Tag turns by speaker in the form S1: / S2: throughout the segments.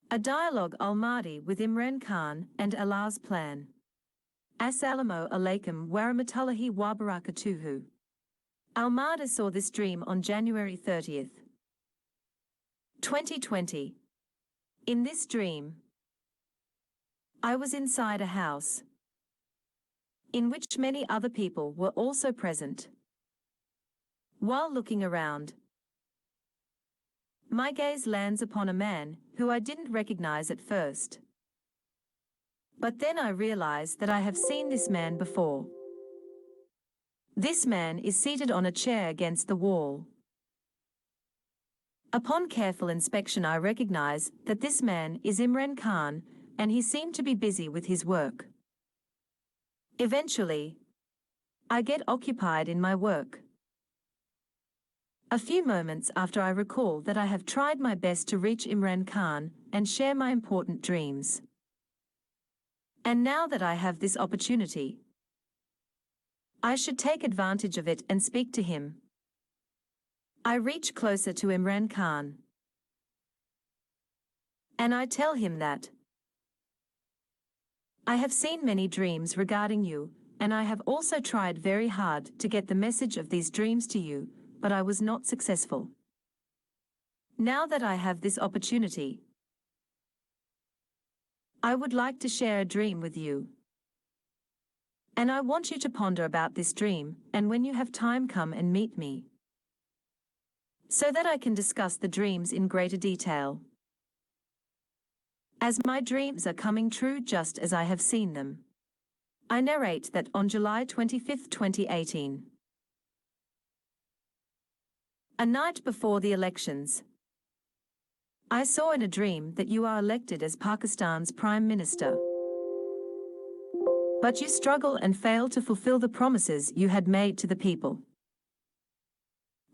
S1: A dialogue al-Mahdi with Imran Khan and Allah's plan. Assalamu alaikum warahmatullahi wabarakatuhu. Al-Mahdi saw this dream on January 30th, 2020. In this dream, I was inside a house in which many other people were also present. While looking around, my gaze lands upon a man who I didn't recognize at first. But then I realize that I have seen this man before. This man is seated on a chair against the wall. Upon careful inspection, I recognize that this man is Imran Khan, and he seemed to be busy with his work. Eventually, I get occupied in my work. A few moments after, I recall that I have tried my best to reach Imran Khan and share my important dreams. And now that I have this opportunity, I should take advantage of it and speak to him. I reach closer to Imran Khan, and I tell him that I have seen many dreams regarding you, and I have also tried very hard to get the message of these dreams to you, but I was not successful. Now that I have this opportunity, I would like to share a dream with you. And I want you to ponder about this dream, and when you have time, come and meet me, so that I can discuss the dreams in greater detail. As my dreams are coming true just as I have seen them. I narrate that on July 25, 2018, a night before the elections, I saw in a dream that you are elected as Pakistan's Prime Minister. But you struggle and fail to fulfill the promises you had made to the people.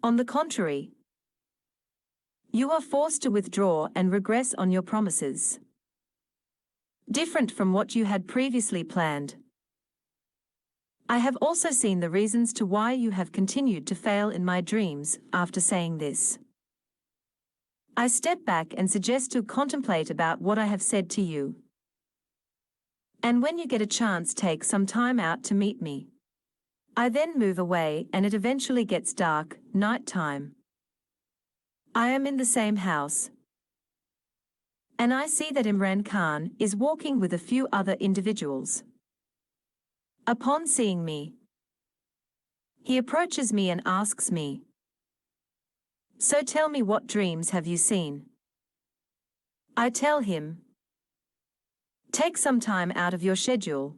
S1: On the contrary, you are forced to withdraw and regress on your promises, different from what you had previously planned. I have also seen the reasons to why you have continued to fail in my dreams. After saying this, I step back and suggest to contemplate about what I have said to you. And when you get a chance, take some time out to meet me. I then move away, and it eventually gets dark, night time. I am in the same house, and I see that Imran Khan is walking with a few other individuals. Upon seeing me, he approaches me and asks me, "So tell me, what dreams have you seen?" I tell him, "Take some time out of your schedule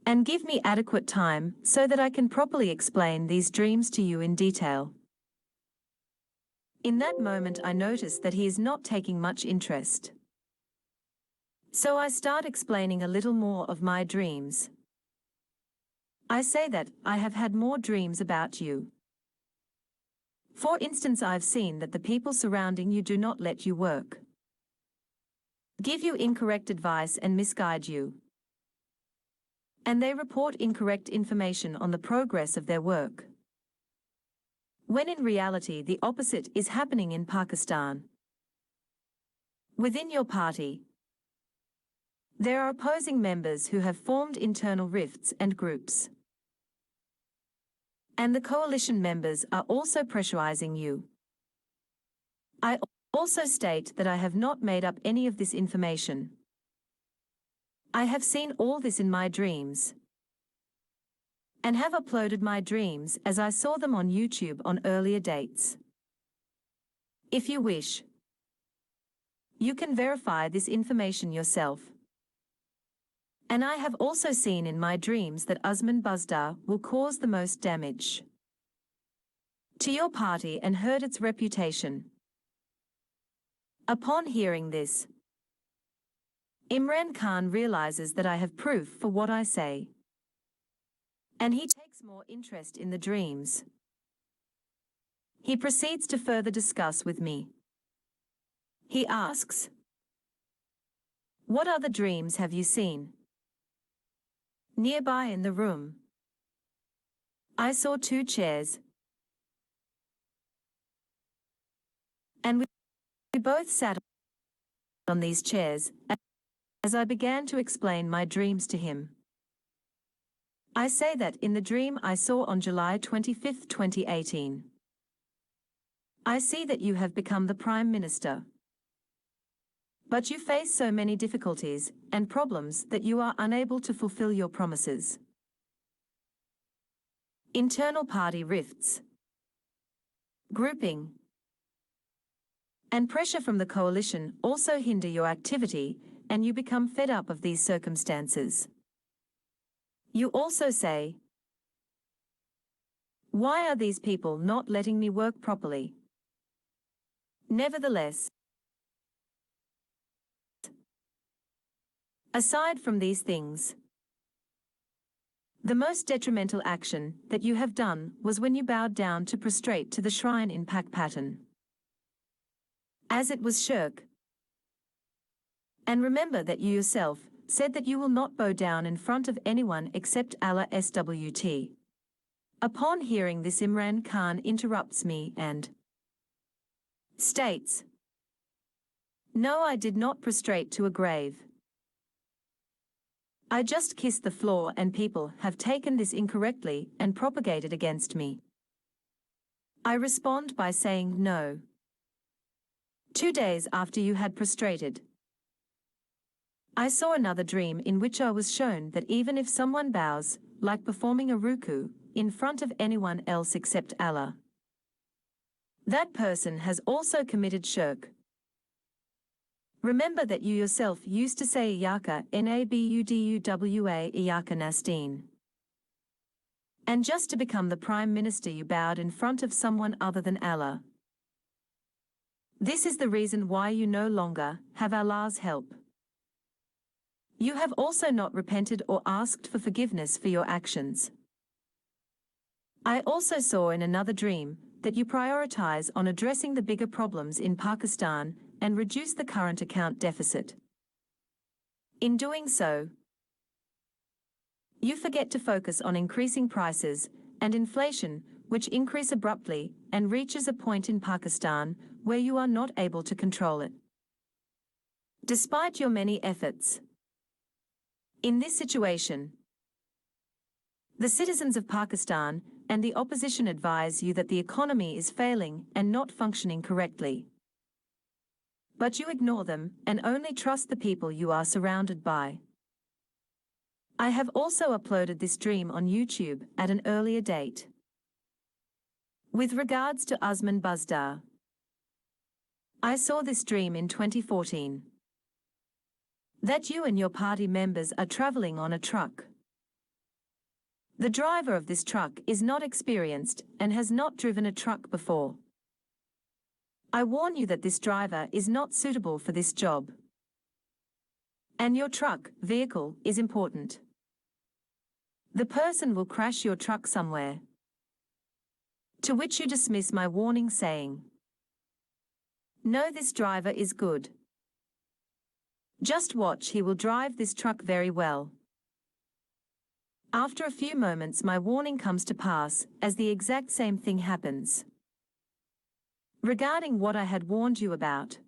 S1: and give me adequate time so that I can properly explain these dreams to you in detail." In that moment, I notice that he is not taking much interest. So I start explaining a little more of my dreams. I say that I have had more dreams about you. For instance, I've seen that the people surrounding you do not let you work, give you incorrect advice and misguide you. And they report incorrect information on the progress of their work, when in reality the opposite is happening in Pakistan. Within your party, there are opposing members who have formed internal rifts and groups. And the coalition members are also pressurizing you. I also state that I have not made up any of this information. I have seen all this in my dreams, and have uploaded my dreams as I saw them on YouTube on earlier dates. If you wish, you can verify this information yourself. And I have also seen in my dreams that Usman Buzdar will cause the most damage to your party and hurt its reputation. Upon hearing this, Imran Khan realizes that I have proof for what I say, and he takes more interest in the dreams. He proceeds to further discuss with me. He asks, "What other dreams have you seen?" Nearby in the room, I saw two chairs, and we both sat on these chairs as I began to explain my dreams to him. I say that in the dream I saw on July 25, 2018. I see that you have become the Prime Minister. But you face so many difficulties and problems that you are unable to fulfill your promises. Internal party rifts, grouping, and pressure from the coalition also hinder your activity, and you become fed up of these circumstances. You also say, "Why are these people not letting me work properly?" Nevertheless, aside from these things, the most detrimental action that you have done was when you bowed down to prostrate to the shrine in Pakpatan, as it was shirk. And remember that you yourself said that you will not bow down in front of anyone except Allah SWT. Upon hearing this, Imran Khan interrupts me and states, "No, I did not prostrate to a grave. I just kissed the floor, and people have taken this incorrectly and propagated against me." I respond by saying no. 2 days after you had prostrated, I saw another dream in which I was shown that even if someone bows, like performing a ruku, in front of anyone else except Allah, that person has also committed shirk. Remember that you yourself used to say Iyaka Nabuduwa Iyaka Nasteen. And just to become the Prime Minister you bowed in front of someone other than Allah. This is the reason why you no longer have Allah's help. You have also not repented or asked for forgiveness for your actions. I also saw in another dream that you prioritize on addressing the bigger problems in Pakistan and reduce the current account deficit. In doing so, you forget to focus on increasing prices and inflation, which increase abruptly and reaches a point in Pakistan where you are not able to control it. Despite your many efforts, in this situation, the citizens of Pakistan and the opposition advise you that the economy is failing and not functioning correctly. But you ignore them and only trust the people you are surrounded by. I have also uploaded this dream on YouTube at an earlier date. With regards to Usman Buzdar, I saw this dream in 2014. That you and your party members are traveling on a truck. The driver of this truck is not experienced and has not driven a truck before. I warn you that this driver is not suitable for this job. And your truck vehicle is important. The person will crash your truck somewhere. To which you dismiss my warning, saying, "No, this driver is good. Just watch, he will drive this truck very well." After a few moments, my warning comes to pass, as the exact same thing happens. Regarding what I had warned you about,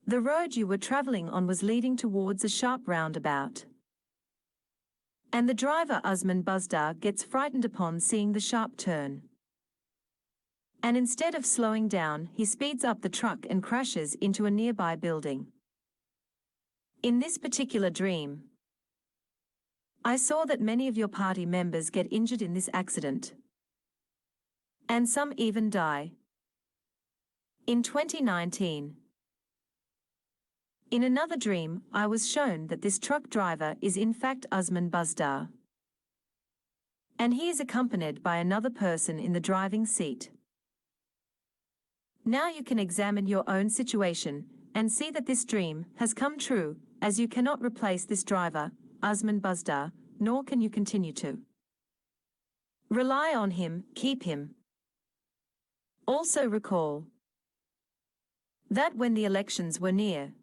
S1: the road you were traveling on was leading towards a sharp roundabout. And the driver Usman Buzdar gets frightened upon seeing the sharp turn. And instead of slowing down, he speeds up the truck and crashes into a nearby building. In this particular dream, I saw that many of your party members get injured in this accident. And some even die. In 2019, in another dream, I was shown that this truck driver is in fact Usman Buzdar. And he is accompanied by another person in the driving seat. Now you can examine your own situation and see that this dream has come true, as you cannot replace this driver, Usman Buzdar, nor can you continue to rely on him, keep him. Also recall that when the elections were near,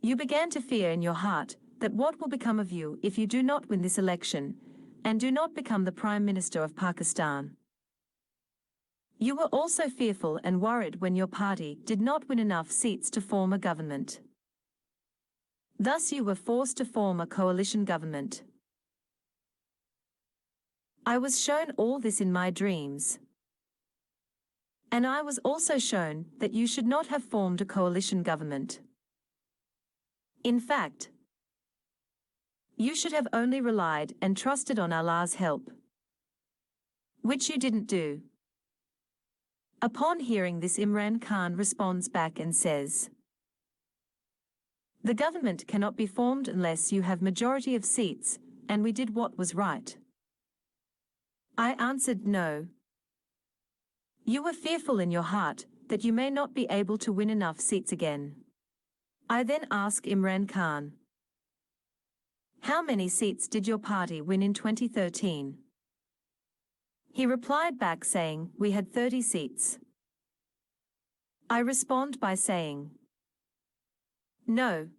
S1: you began to fear in your heart that what will become of you if you do not win this election and do not become the Prime Minister of Pakistan. You were also fearful and worried when your party did not win enough seats to form a government. Thus you were forced to form a coalition government. I was shown all this in my dreams. And I was also shown that you should not have formed a coalition government. In fact, you should have only relied and trusted on Allah's help, which you didn't do. Upon hearing this, Imran Khan responds back and says, "The government cannot be formed unless you have majority of seats, and we did what was right." I answered, "No. You were fearful in your heart that you may not be able to win enough seats again." I then asked Imran Khan, "How many seats did your party win in 2013? He replied back saying, "We had 30 seats. I respond by saying, "No.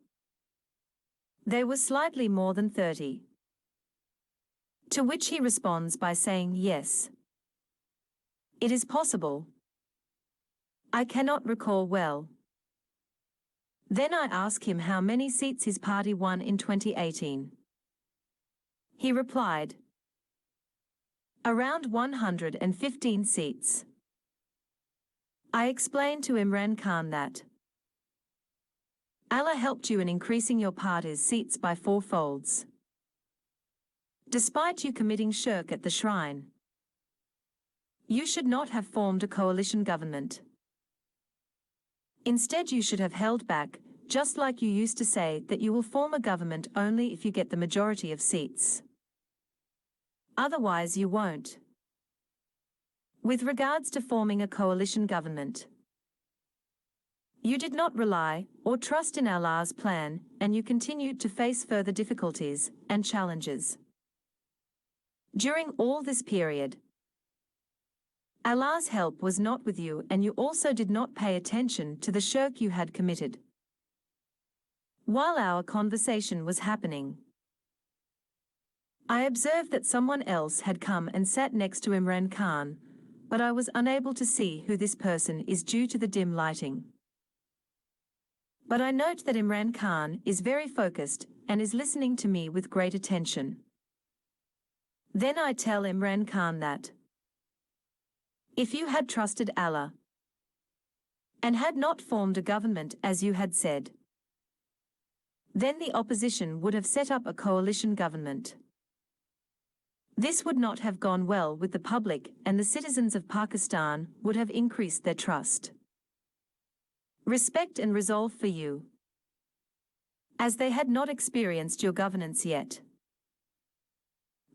S1: They were slightly more than 30. To which he responds by saying, "Yes. It is possible. I cannot recall well." Then I ask him how many seats his party won in 2018. He replied, "Around 115 seats." I explained to Imran Khan that Allah helped you in increasing your party's seats by 4 folds. Despite you committing shirk at the shrine, you should not have formed a coalition government. Instead, you should have held back, just like you used to say that you will form a government only if you get the majority of seats. Otherwise, you won't. With regards to forming a coalition government, you did not rely or trust in Allah's plan, and you continued to face further difficulties and challenges. During all this period, Allah's help was not with you, and you also did not pay attention to the shirk you had committed. While our conversation was happening, I observed that someone else had come and sat next to Imran Khan, but I was unable to see who this person is due to the dim lighting. But I note that Imran Khan is very focused and is listening to me with great attention. Then I tell Imran Khan that if you had trusted Allah and had not formed a government as you had said, then the opposition would have set up a coalition government. This would not have gone well with the public, and the citizens of Pakistan would have increased their trust, respect and resolve for you, as they had not experienced your governance yet.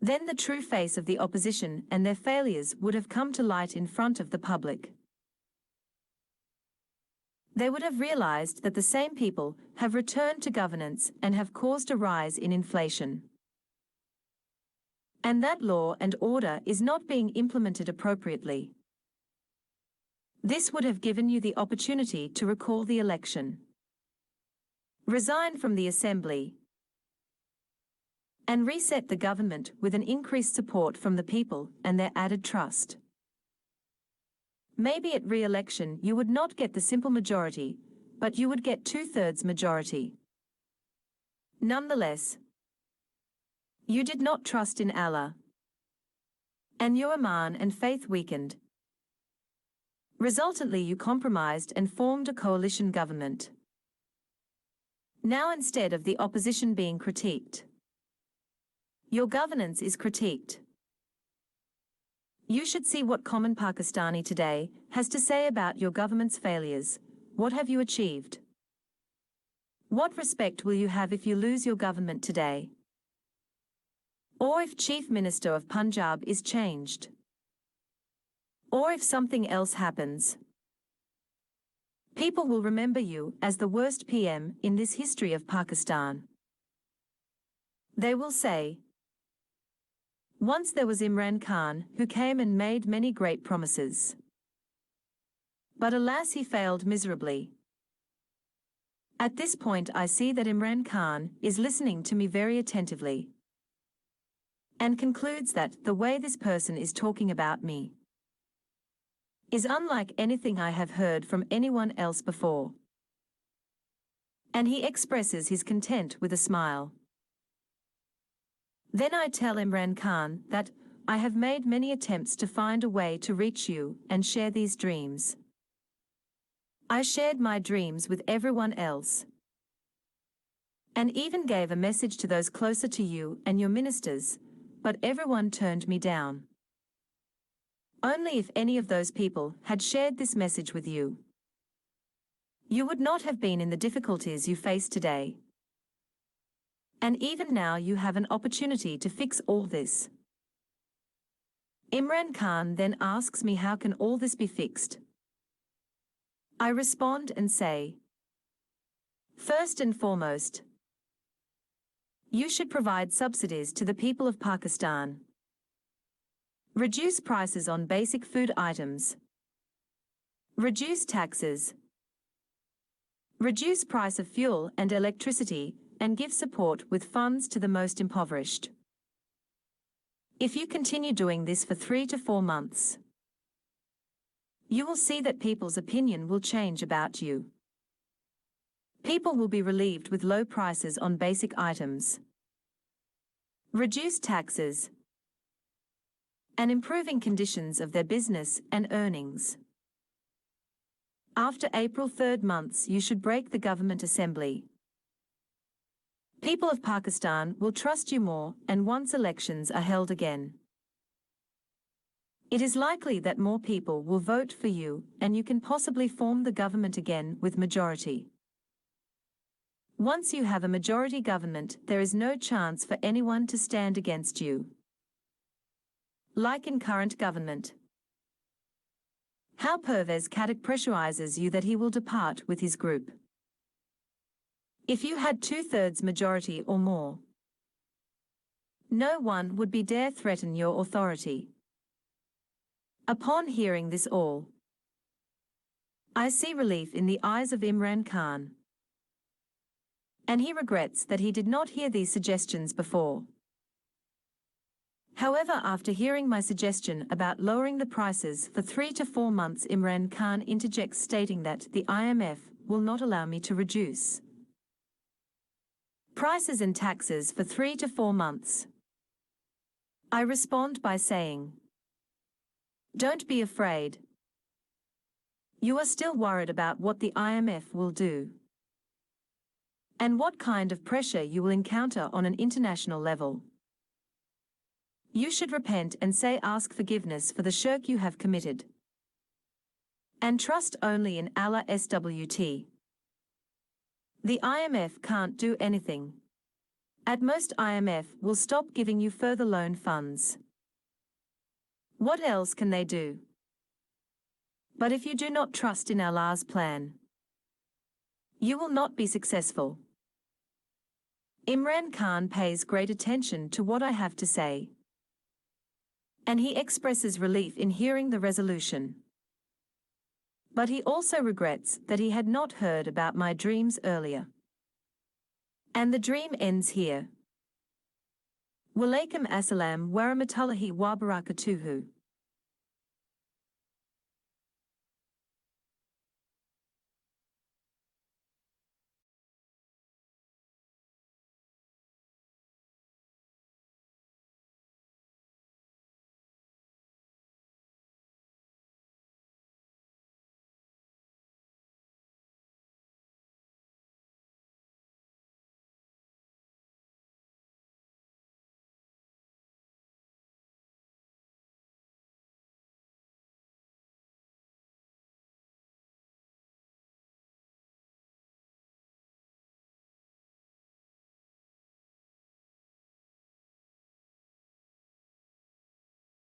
S1: Then the true face of the opposition and their failures would have come to light in front of the public. They would have realized that the same people have returned to governance and have caused a rise in inflation, and that law and order is not being implemented appropriately. This would have given you the opportunity to recall the election, resign from the assembly, and reset the government with an increased support from the people and their added trust. Maybe at re-election you would not get the simple majority, but you would get 2/3 majority. Nonetheless, you did not trust in Allah, and your iman and faith weakened. Resultantly, you compromised and formed a coalition government. Now, instead of the opposition being critiqued, your governance is critiqued. You should see what common Pakistani today has to say about your government's failures. What have you achieved? What respect will you have if you lose your government today? Or if Chief Minister of Punjab is changed? Or if something else happens? People will remember you as the worst PM in this history of Pakistan. They will say, once there was Imran Khan who came and made many great promises, but alas, he failed miserably. At this point I see that Imran Khan is listening to me very attentively, and concludes that the way this person is talking about me is unlike anything I have heard from anyone else before. And he expresses his content with a smile. Then I tell Imran Khan that I have made many attempts to find a way to reach you and share these dreams. I shared my dreams with everyone else, and even gave a message to those closer to you and your ministers, but everyone turned me down. Only if any of those people had shared this message with you, you would not have been in the difficulties you face today. And even now you have an opportunity to fix all this. Imran Khan then asks me, how can all this be fixed? I respond and say, first and foremost, you should provide subsidies to the people of Pakistan. Reduce prices on basic food items. Reduce taxes. Reduce price of fuel and electricity, and give support with funds to the most impoverished. If you continue doing this for 3 to 4 months, you will see that people's opinion will change about you. People will be relieved with low prices on basic items, reduced taxes, and improving conditions of their business and earnings. After April 3rd months, you should break the government assembly. People of Pakistan will trust you more, and once elections are held again, it is likely that more people will vote for you, and you can possibly form the government again with majority. Once you have a majority government, there is no chance for anyone to stand against you, like in current government. How Pervez Kadak pressurizes you that he will depart with his group. If you had 2/3 majority or more, no one would be dare threaten your authority. Upon hearing this all, I see relief in the eyes of Imran Khan, and he regrets that he did not hear these suggestions before. However, after hearing my suggestion about lowering the prices for 3 to 4 months, Imran Khan interjects stating that the IMF will not allow me to reduce prices and taxes for 3 to 4 months. I respond by saying, don't be afraid. You are still worried about what the IMF will do and what kind of pressure you will encounter on an international level. You should repent and ask forgiveness for the shirk you have committed, and trust only in Allah SWT. The IMF can't do anything. At most, IMF will stop giving you further loan funds. What else can they do? But if you do not trust in Allah's plan, you will not be successful. Imran Khan pays great attention to what I have to say, and he expresses relief in hearing the resolution. But he also regrets that he had not heard about my dreams earlier. And the dream ends here. Walaikum assalam wa rahmatullahi wa barakatuhu.